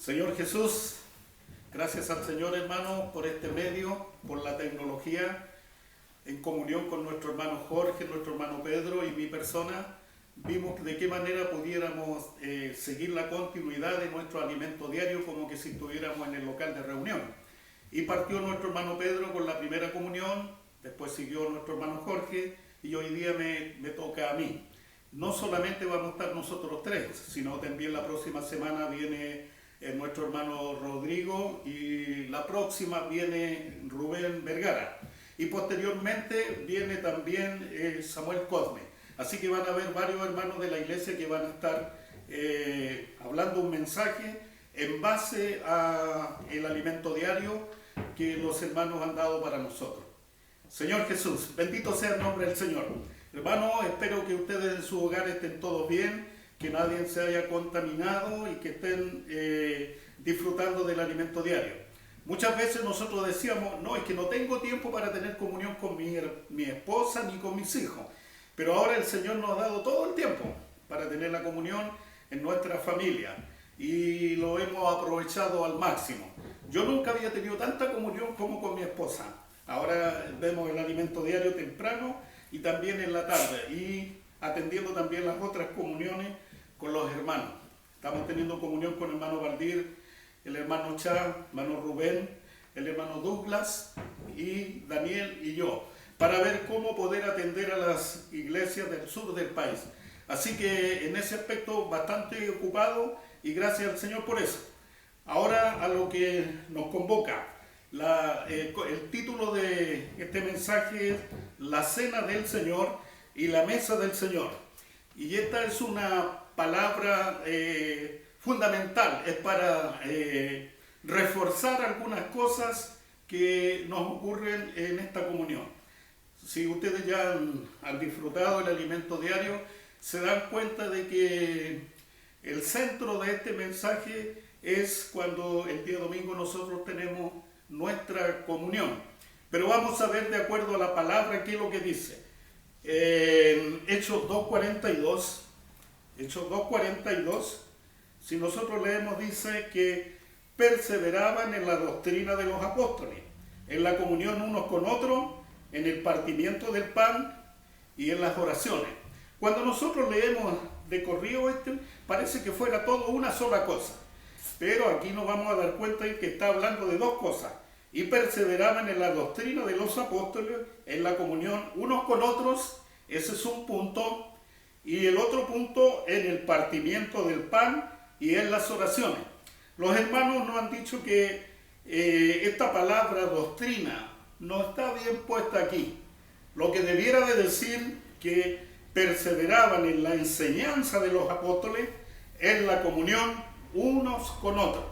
Señor Jesús, gracias al Señor, hermano, por este medio, por la tecnología, en comunión con nuestro hermano Jorge, nuestro hermano Pedro y mi persona, vimos de qué manera pudiéramos seguir la continuidad de nuestro alimento diario como que si estuviéramos en el local de reunión. Y partió nuestro hermano Pedro con la primera comunión, después siguió nuestro hermano Jorge y hoy día me toca a mí. No solamente vamos a estar nosotros tres, sino también la próxima semana viene nuestro hermano Rodrigo y la próxima viene Rubén Vergara. Y posteriormente viene también Samuel Cosme. Así que van a haber varios hermanos de la iglesia que van a estar hablando un mensaje en base al alimento diario que los hermanos han dado para nosotros. Señor Jesús, bendito sea el nombre del Señor. Hermanos, espero que ustedes en su hogar estén todos bien, que nadie se haya contaminado y que estén disfrutando del alimento diario. Muchas veces nosotros decíamos, no, es que no tengo tiempo para tener comunión con mi esposa ni con mis hijos. Pero ahora el Señor nos ha dado todo el tiempo para tener la comunión en nuestra familia y lo hemos aprovechado al máximo. Yo nunca había tenido tanta comunión como con mi esposa. Ahora vemos el alimento diario temprano y también en la tarde y atendiendo también las otras comuniones con los hermanos. Estamos teniendo comunión con el hermano Valdir, el hermano Chá, hermano Rubén, el hermano Douglas y Daniel y yo, para ver cómo poder atender a las iglesias del sur del país. Así que en ese aspecto bastante ocupado y gracias al Señor por eso. Ahora a lo que nos convoca. El título de este mensaje es La Cena del Señor y la Mesa del Señor. Y esta es una palabra fundamental, es para reforzar algunas cosas que nos ocurren en esta comunión. Si ustedes ya han disfrutado el alimento diario, se dan cuenta de que el centro de este mensaje es cuando el día domingo nosotros tenemos nuestra comunión. Pero vamos a ver de acuerdo a la palabra qué es lo que dice. Hechos 2.42, si nosotros leemos, dice que perseveraban en la doctrina de los apóstoles, en la comunión unos con otros, en el partimiento del pan y en las oraciones. Cuando nosotros leemos de corrido parece que fuera todo una sola cosa, pero aquí nos vamos a dar cuenta de que está hablando de dos cosas. Y perseveraban en la doctrina de los apóstoles, en la comunión unos con otros, ese es un punto, y el otro punto en el partimiento del pan y en las oraciones. Los hermanos nos han dicho que esta palabra doctrina no está bien puesta aquí. Lo que debiera de decir que perseveraban en la enseñanza de los apóstoles, en la comunión unos con otros.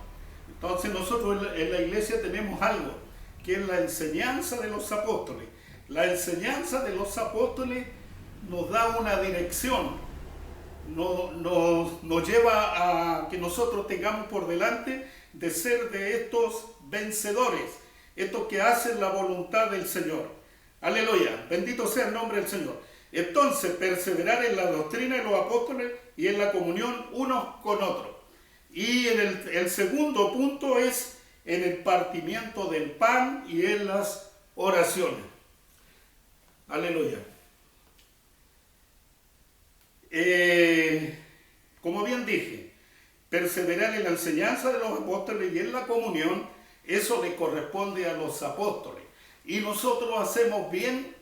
Entonces nosotros en la iglesia tenemos algo, que es la enseñanza de los apóstoles. La enseñanza de los apóstoles nos da una dirección, nos lleva a que nosotros tengamos por delante de ser de estos vencedores, estos que hacen la voluntad del Señor. Aleluya, bendito sea el nombre del Señor. Entonces, perseverar en la doctrina de los apóstoles y en la comunión unos con otros. Y el segundo punto es en el partimiento del pan y en las oraciones. Aleluya. Como bien dije, perseverar en la enseñanza de los apóstoles y en la comunión, eso le corresponde a los apóstoles. Y nosotros hacemos bien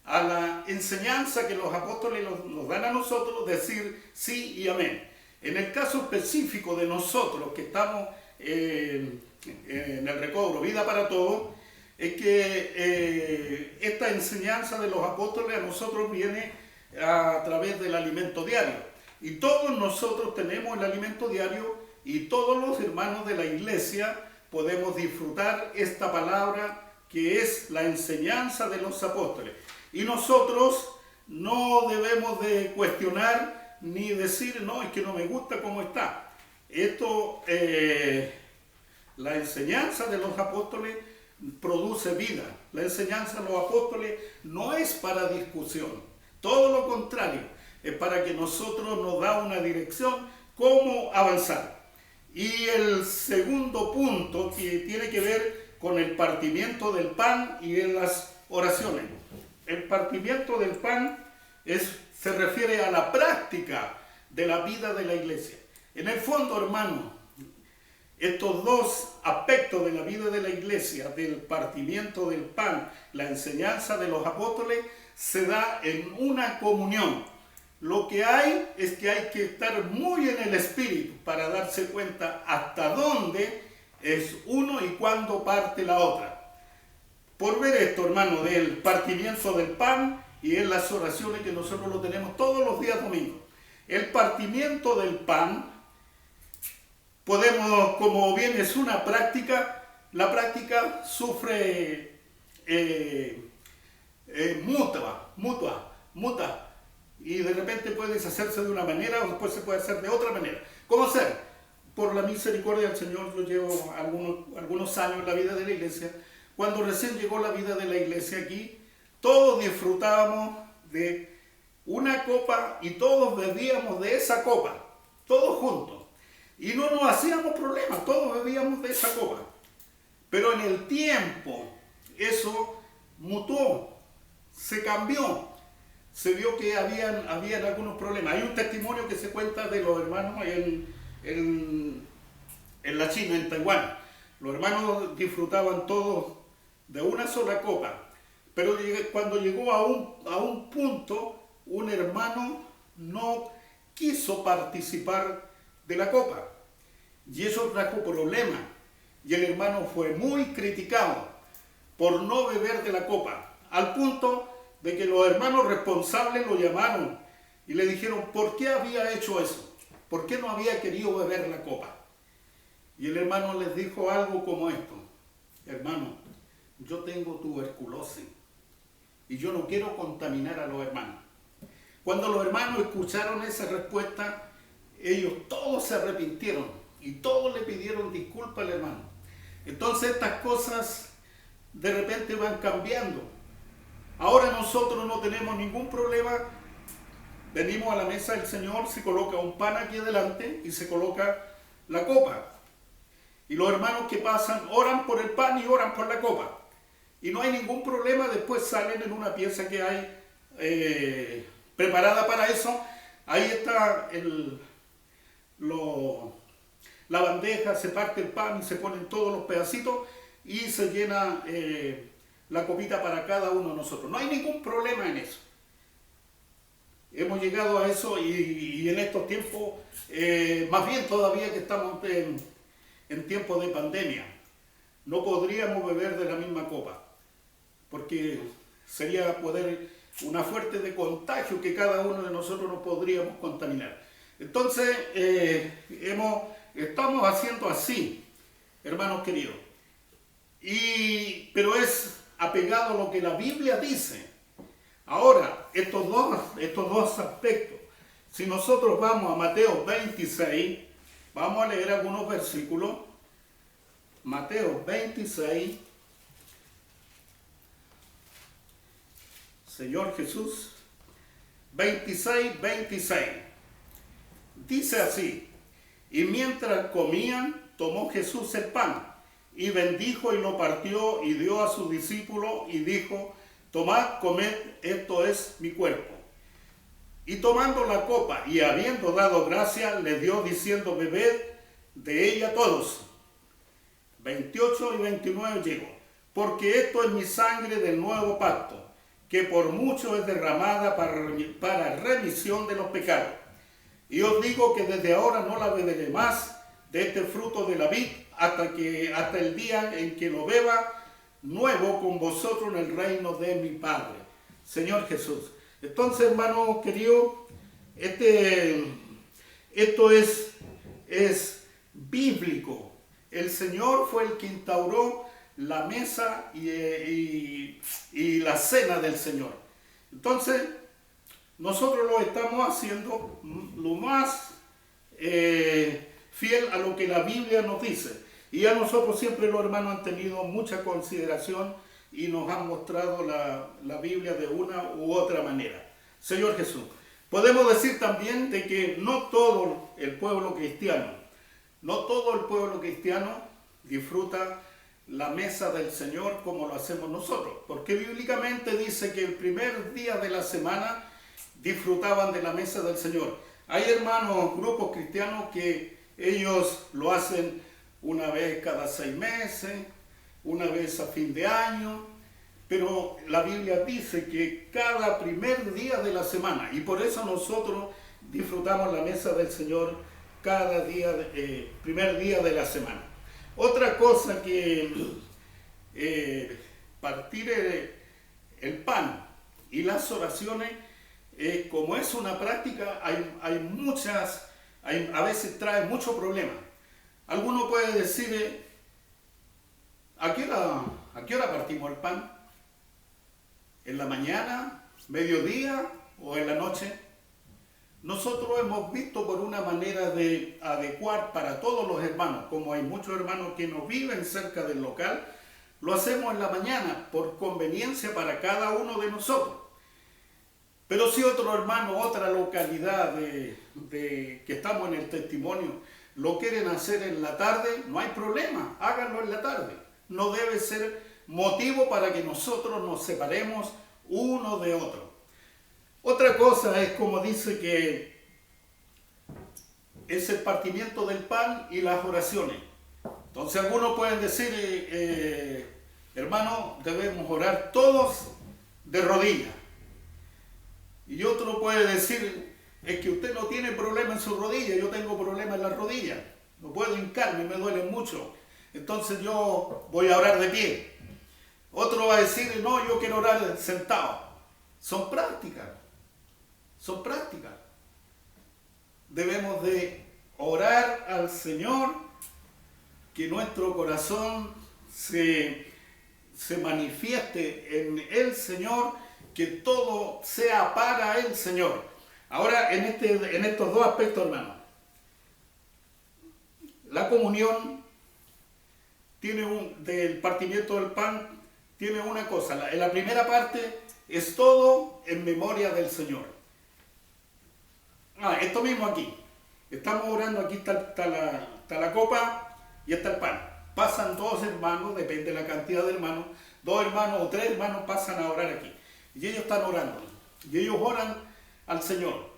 a la enseñanza que los apóstoles nos dan a nosotros, decir sí y amén. En el caso específico de nosotros que estamos en el recobro Vida para Todos, es que esta enseñanza de los apóstoles a nosotros viene a través del alimento diario. Y todos nosotros tenemos el alimento diario y todos los hermanos de la iglesia podemos disfrutar esta palabra que es la enseñanza de los apóstoles. Y nosotros no debemos de cuestionar ni decir, no, es que no me gusta cómo está. Esto, la enseñanza de los apóstoles produce vida. La enseñanza de los apóstoles no es para discusión. Todo lo contrario, es para que nosotros nos da una dirección cómo avanzar. Y el segundo punto que tiene que ver con el partimiento del pan y en las oraciones. El partimiento del pan se refiere a la práctica de la vida de la iglesia. En el fondo, hermano, estos dos aspectos de la vida de la iglesia, del partimiento del pan, la enseñanza de los apóstoles, se da en una comunión. Lo que hay es que hay que estar muy en el espíritu para darse cuenta hasta dónde es uno y cuándo parte la otra. Por ver esto, hermano, del partimiento del pan y en las oraciones que nosotros lo tenemos todos los días domingos. El partimiento del pan, podemos, como bien es una práctica, la práctica sufre muta, y de repente puede deshacerse de una manera o después se puede hacer de otra manera. ¿Cómo hacer? Por la misericordia del Señor, yo llevo algunos años en la vida de la iglesia. Cuando recién llegó la vida de la iglesia aquí, todos disfrutábamos de una copa y todos bebíamos de esa copa, todos juntos. Y no nos hacíamos problemas, todos bebíamos de esa copa. Pero en el tiempo eso mutó, se cambió. Se vio que habían algunos problemas. Hay un testimonio que se cuenta de los hermanos en la China, en Taiwán. Los hermanos disfrutaban todos de una sola copa. Pero cuando llegó a un punto, un hermano no quiso participar de la copa. Y eso trajo problemas. Y el hermano fue muy criticado por no beber de la copa. Al punto de que los hermanos responsables lo llamaron y le dijeron por qué había hecho eso, por qué no había querido beber la copa. Y el hermano les dijo algo como esto: hermano, yo tengo tuberculosis y yo no quiero contaminar a los hermanos. Cuando los hermanos escucharon esa respuesta, ellos todos se arrepintieron y todos le pidieron disculpas al hermano. Entonces estas cosas de repente van cambiando. Ahora nosotros no tenemos ningún problema. Venimos a la mesa del Señor, se coloca un pan aquí adelante y se coloca la copa. Y los hermanos que pasan oran por el pan y oran por la copa. Y no hay ningún problema, después salen en una pieza que hay preparada para eso. Ahí está la bandeja, se parte el pan y se ponen todos los pedacitos y se llena la copita para cada uno de nosotros. No hay ningún problema en eso. Hemos llegado a eso y en estos tiempos, más bien todavía que estamos en tiempos de pandemia, no podríamos beber de la misma copa, porque sería una fuerte de contagio que cada uno de nosotros nos podríamos contaminar. Entonces, estamos haciendo así, hermanos queridos, pero es apegado a lo que la Biblia dice. Ahora, estos dos aspectos, si nosotros vamos a Mateo 26, vamos a leer algunos versículos. Mateo 26, Señor Jesús, 26. Dice así: y mientras comían, tomó Jesús el pan, y bendijo y lo partió y dio a sus discípulos y dijo: tomad, comed, esto es mi cuerpo. Y tomando la copa y habiendo dado gracias, le dio diciendo: bebed de ella todos. 28 y 29 llegó: porque esto es mi sangre del nuevo pacto, que por mucho es derramada para remisión de los pecados. Y os digo que desde ahora no la beberé más de este fruto de la vid hasta el día en que lo beba nuevo con vosotros en el reino de mi Padre. Señor Jesús. Entonces, hermano querido, esto es bíblico. El Señor fue el que instauró la mesa y la cena del Señor. Entonces, nosotros lo estamos haciendo lo más fiel a lo que la Biblia nos dice. Y a nosotros siempre los hermanos han tenido mucha consideración y nos han mostrado la Biblia de una u otra manera. Señor Jesús. Podemos decir también de que no todo el pueblo cristiano No todo el pueblo cristiano disfruta la mesa del Señor como lo hacemos nosotros, porque bíblicamente dice que el primer día de la semana disfrutaban de la mesa del Señor. Hay hermanos, grupos cristianos que ellos lo hacen una vez cada 6 meses, una vez a fin de año, pero la Biblia dice que cada primer día de la semana, y por eso nosotros disfrutamos la mesa del Señor cada día, primer día de la semana. Otra cosa que partir el pan y las oraciones, como es una práctica, a veces trae muchos problemas. Alguno puede decir, ¿a qué hora partimos el pan? ¿En la mañana, mediodía o en la noche? Nosotros hemos visto por una manera de adecuar para todos los hermanos, como hay muchos hermanos que no viven cerca del local, lo hacemos en la mañana por conveniencia para cada uno de nosotros. Pero si otro hermano, otra localidad que estamos en el testimonio, lo quieren hacer en la tarde, no hay problema, háganlo en la tarde. No debe ser motivo para que nosotros nos separemos uno de otro. Otra cosa es como dice que es el partimiento del pan y las oraciones. Entonces algunos pueden decir, hermano, debemos orar todos de rodillas. Y otro puede decir, es que usted no tiene problema en su rodilla, yo tengo problema en la rodilla. No puedo hincarme, me duele mucho. Entonces yo voy a orar de pie. Otro va a decir, no, yo quiero orar sentado. Son prácticas. Son prácticas. Debemos de orar al Señor, que nuestro corazón se manifieste en el Señor, que todo sea para el Señor. Ahora, en estos dos aspectos, hermanos, la comunión del partimiento del pan tiene una cosa. En la primera parte es todo en memoria del Señor. Esto mismo aquí. Estamos orando, aquí está la copa y está el pan. Pasan dos hermanos, depende de la cantidad de hermanos, 2 hermanos o 3 hermanos pasan a orar aquí. Y ellos están orando. Y ellos oran al Señor.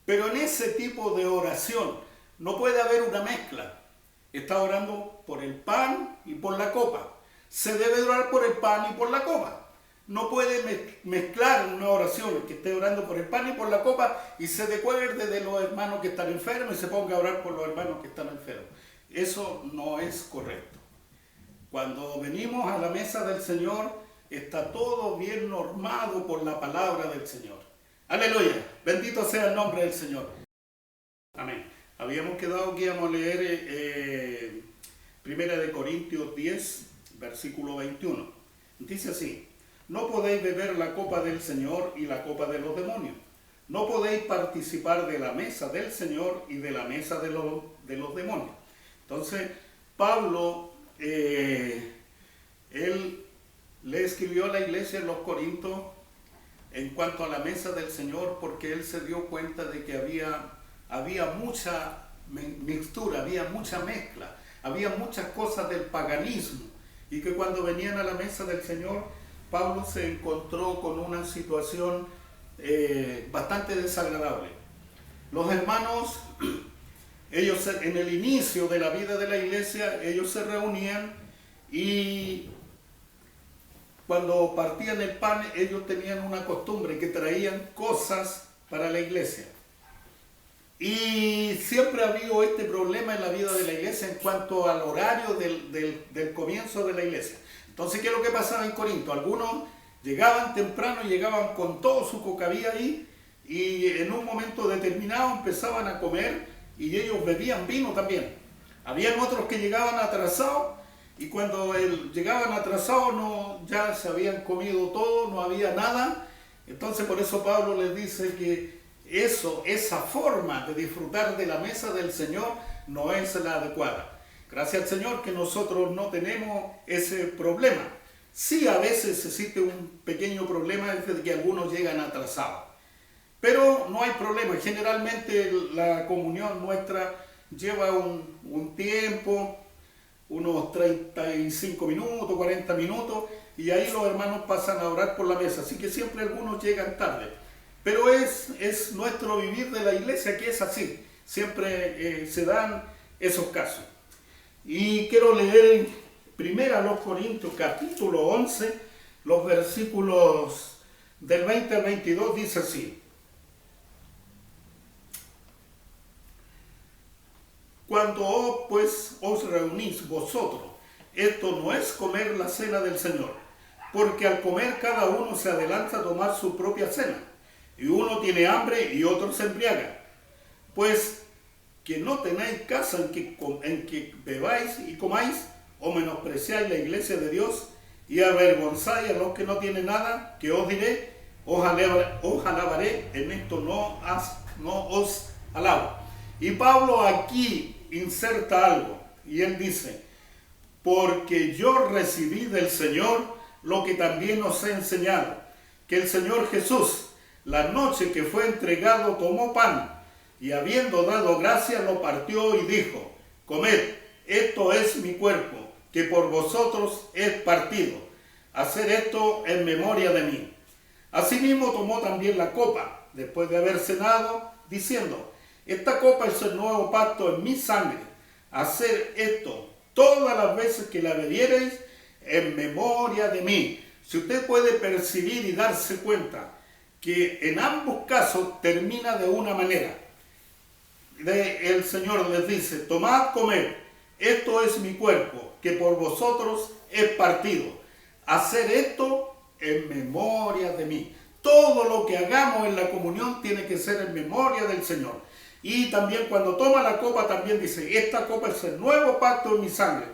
Pero en ese tipo de oración no puede haber una mezcla. Está orando por el pan y por la copa. Se debe orar por el pan y por la copa. No puede mezclar una oración que esté orando por el pan y por la copa y se recuerde de los hermanos que están enfermos y se ponga a orar por los hermanos que están enfermos. Eso no es correcto. Cuando venimos a la mesa del Señor, está todo bien normado por la palabra del Señor. Aleluya. Bendito sea el nombre del Señor. Amén. Habíamos quedado que íbamos a leer 1 Corintios 10, versículo 21. Dice así: no podéis beber la copa del Señor y la copa de los demonios. No podéis participar de la mesa del Señor y de la mesa de los demonios. Entonces, Pablo, él le escribió a la iglesia en los Corintios en cuanto a la mesa del Señor, porque él se dio cuenta de que había mucha mixtura, había mucha mezcla, había muchas cosas del paganismo, y que cuando venían a la mesa del Señor, Pablo se encontró con una situación bastante desagradable. Los hermanos, ellos en el inicio de la vida de la iglesia, ellos se reunían y cuando partían el pan, ellos tenían una costumbre que traían cosas para la iglesia. Y siempre ha habido este problema en la vida de la iglesia en cuanto al horario del comienzo de la iglesia. Entonces, ¿qué es lo que pasaba en Corinto? Algunos llegaban temprano y llegaban con todo su cocabía ahí, y en un momento determinado empezaban a comer y ellos bebían vino también. Habían otros que llegaban atrasados, y cuando llegaban atrasados ya se habían comido todo, no había nada. Entonces por eso Pablo les dice que esa forma de disfrutar de la mesa del Señor no es la adecuada. Gracias al Señor que nosotros no tenemos ese problema. Sí, a veces existe un pequeño problema de que algunos llegan atrasados, pero no hay problema. Generalmente la comunión nuestra lleva un tiempo, unos 35 minutos, 40 minutos, y ahí los hermanos pasan a orar por la mesa. Así que siempre algunos llegan tarde. Pero es nuestro vivir de la iglesia que es así. Siempre se dan esos casos. Y quiero leer primero a los Corintios capítulo 11, los versículos del 20 al 22, dice así. Cuando pues os reunís vosotros, esto no es comer la cena del Señor, porque al comer cada uno se adelanta a tomar su propia cena, y uno tiene hambre y otro se embriaga. Pues que no tenéis casa en que bebáis y comáis, o menospreciáis la iglesia de Dios, y avergonzáis a los que no tienen nada, que os diré, os alabaré, en esto no os alabo. Y Pablo aquí inserta algo, y él dice, porque yo recibí del Señor lo que también os he enseñado, que el Señor Jesús, la noche que fue entregado, tomó pan, y habiendo dado gracias, lo partió y dijo, comed, esto es mi cuerpo, que por vosotros es partido. Hacer esto en memoria de mí. Asimismo tomó también la copa, después de haber cenado, diciendo, esta copa es el nuevo pacto en mi sangre. Hacer esto todas las veces que la bebiereis en memoria de mí. Si usted puede percibir y darse cuenta que en ambos casos termina de una manera. El Señor les dice, tomad, comed, esto es mi cuerpo, que por vosotros es partido. Hacer esto en memoria de mí. Todo lo que hagamos en la comunión tiene que ser en memoria del Señor. Y también cuando toma la copa también dice, esta copa es el nuevo pacto en mi sangre.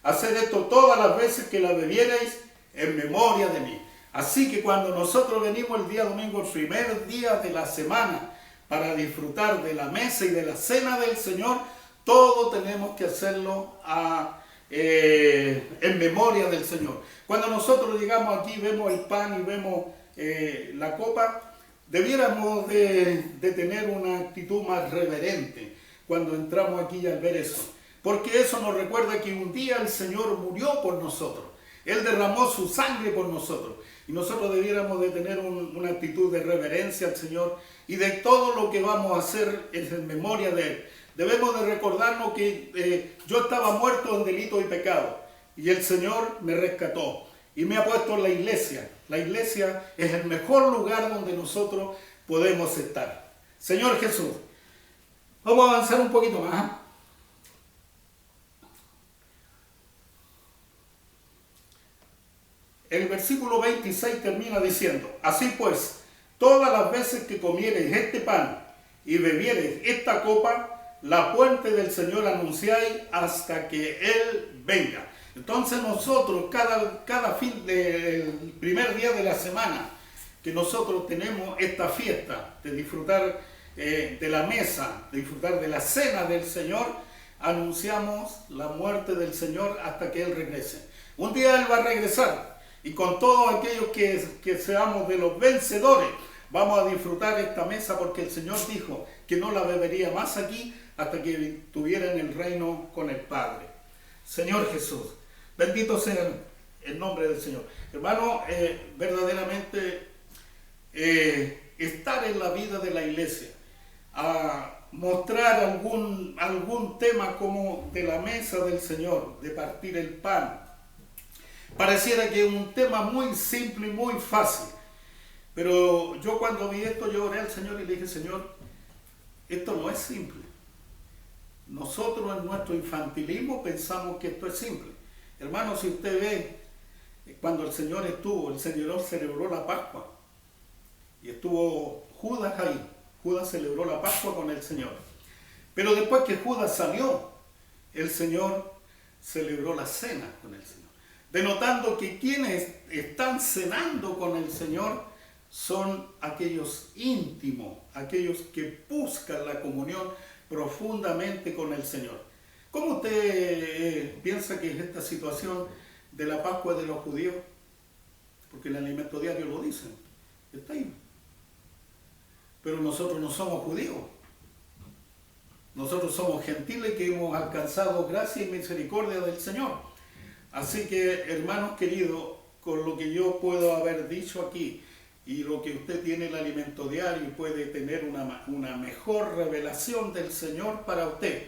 Hacer esto todas las veces que la bebierais en memoria de mí. Así que cuando nosotros venimos el día domingo, el primer día de la semana, para disfrutar de la mesa y de la cena del Señor, todo tenemos que hacerlo en memoria del Señor. Cuando nosotros llegamos aquí, vemos el pan y vemos la copa, debiéramos de tener una actitud más reverente cuando entramos aquí al ver eso. Porque eso nos recuerda que un día el Señor murió por nosotros. Él derramó su sangre por nosotros. Y nosotros debiéramos de tener una actitud de reverencia al Señor. Y de todo lo que vamos a hacer es en memoria de Él. Debemos de recordarnos que yo estaba muerto en delito y pecado. Y el Señor me rescató. Y me ha puesto en la iglesia. La iglesia es el mejor lugar donde nosotros podemos estar. Señor Jesús, vamos a avanzar un poquito más. El versículo 26 termina diciendo, así pues, todas las veces que comiereis este pan y bebiereis esta copa, la muerte del Señor anunciáis hasta que Él venga. Entonces nosotros, cada fin del primer día de la semana, que nosotros tenemos esta fiesta de disfrutar de la mesa, de disfrutar de la cena del Señor, anunciamos la muerte del Señor hasta que Él regrese. Un día Él va a regresar. Y con todos aquellos que seamos de los vencedores, vamos a disfrutar esta mesa porque el Señor dijo que no la bebería más aquí hasta que estuviera en el reino con el Padre. Señor Jesús, bendito sea el nombre del Señor. Hermano, verdaderamente estar en la vida de la iglesia, a mostrar algún tema como de la mesa del Señor, de partir el pan, pareciera que es un tema muy simple y muy fácil. Pero yo cuando vi esto, yo oré al Señor y le dije, Señor, esto no es simple. Nosotros en nuestro infantilismo pensamos que esto es simple. Hermano, si usted ve, cuando el Señor celebró la Pascua. Y estuvo Judas ahí. Judas celebró la Pascua con el Señor. Pero después que Judas salió, el Señor celebró la cena con el Señor. Denotando que quienes están cenando con el Señor son aquellos íntimos, aquellos que buscan la comunión profundamente con el Señor. ¿Cómo usted piensa que es esta situación de la Pascua de los judíos? Porque el alimento diario lo dicen, está ahí. Pero nosotros no somos judíos. Nosotros somos gentiles que hemos alcanzado gracia y misericordia del Señor. Así que, hermanos queridos, con lo que yo puedo haber dicho aquí y lo que usted tiene el alimento diario y puede tener una mejor revelación del Señor para usted.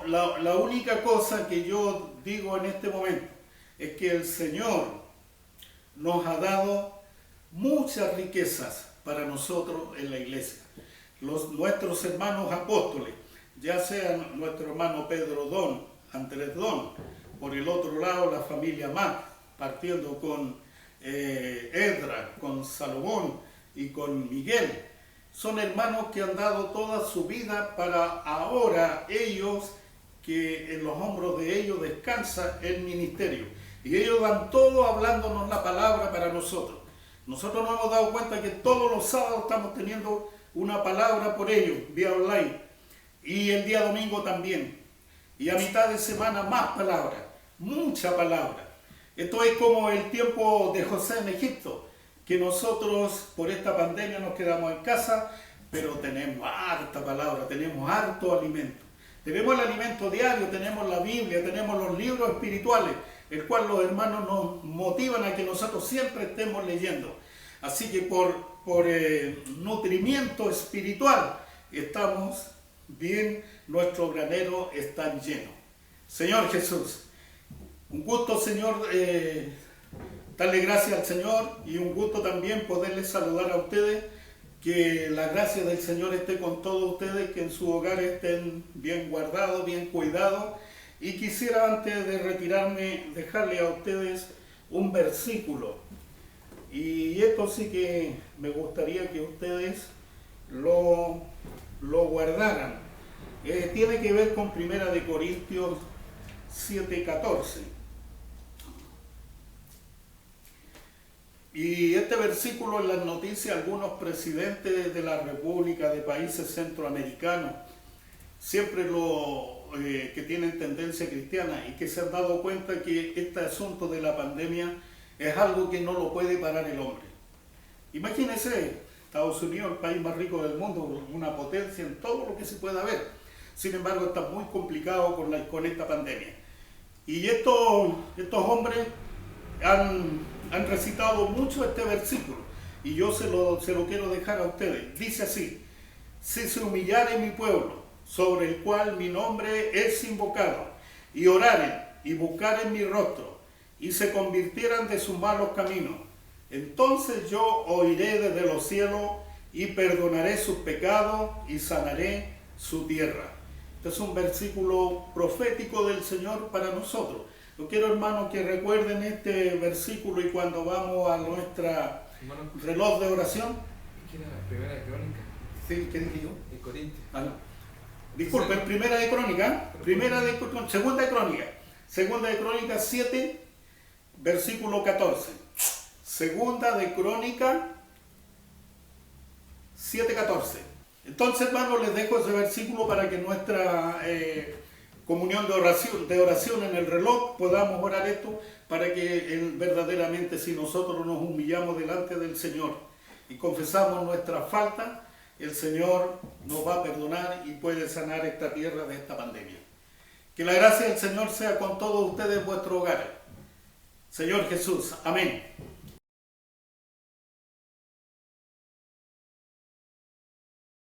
La única cosa que yo digo en este momento es que el Señor nos ha dado muchas riquezas para nosotros en la iglesia. Nuestros hermanos apóstoles, ya sean nuestro hermano Pedro Don, Andrés Don, por el otro lado la familia Mac, partiendo con Edra, con Salomón y con Miguel, son hermanos que han dado toda su vida para ahora ellos, que en los hombros de ellos descansa el ministerio. Y ellos dan todo hablándonos la palabra para nosotros. Nosotros nos hemos dado cuenta que todos los sábados estamos teniendo una palabra por ellos, vía online. Y el día domingo también. Y a mitad de semana más palabra, mucha palabra. Esto es como el tiempo de José en Egipto, que nosotros por esta pandemia nos quedamos en casa, pero tenemos harta palabra, tenemos harto alimento. Tenemos el alimento diario, tenemos la Biblia, tenemos los libros espirituales, el cual los hermanos nos motivan a que nosotros siempre estemos leyendo. Así que por nutrimiento espiritual estamos bien, nuestro granero está lleno. Señor Jesús, un gusto, Señor, darle gracias al Señor y un gusto también poderles saludar a ustedes. Que la gracia del Señor esté con todos ustedes, que en su hogar estén bien guardados, bien cuidados. Y quisiera, antes de retirarme, dejarle a ustedes un versículo. Y esto sí que me gustaría que ustedes lo guardaran. Tiene que ver con 1 Corintios 7:14. Y este versículo en las noticias, algunos presidentes de la República, de países centroamericanos, siempre que tienen tendencia cristiana y que se han dado cuenta que este asunto de la pandemia es algo que no lo puede parar el hombre. Imagínense, Estados Unidos, el país más rico del mundo, una potencia en todo lo que se pueda ver. Sin embargo, está muy complicado con esta pandemia. Y estos hombres han recitado mucho este versículo y yo se lo quiero dejar a ustedes. Dice así: si se humillare mi pueblo, sobre el cual mi nombre es invocado, y oraren y buscaren mi rostro, y se convirtieran de sus malos caminos, entonces yo oiré desde los cielos y perdonaré sus pecados y sanaré su tierra. Este es un versículo profético del Señor para nosotros. Yo quiero, hermanos, que recuerden este versículo y cuando vamos a nuestra reloj de oración. ¿Qué era la primera de Crónica? Sí, ¿qué dije yo? De Corintios. Ah, no. Disculpen, primera de Crónica, segunda de Crónica 7, versículo 14. Segunda de Crónica 7:14. Entonces, hermanos, les dejo ese versículo para que nuestra comunión de oración en el reloj podamos orar esto, para que verdaderamente, si nosotros nos humillamos delante del Señor y confesamos nuestra falta, el Señor nos va a perdonar y puede sanar esta tierra de esta pandemia. Que la gracia del Señor sea con todos ustedes en vuestro hogar. Señor Jesús, amén.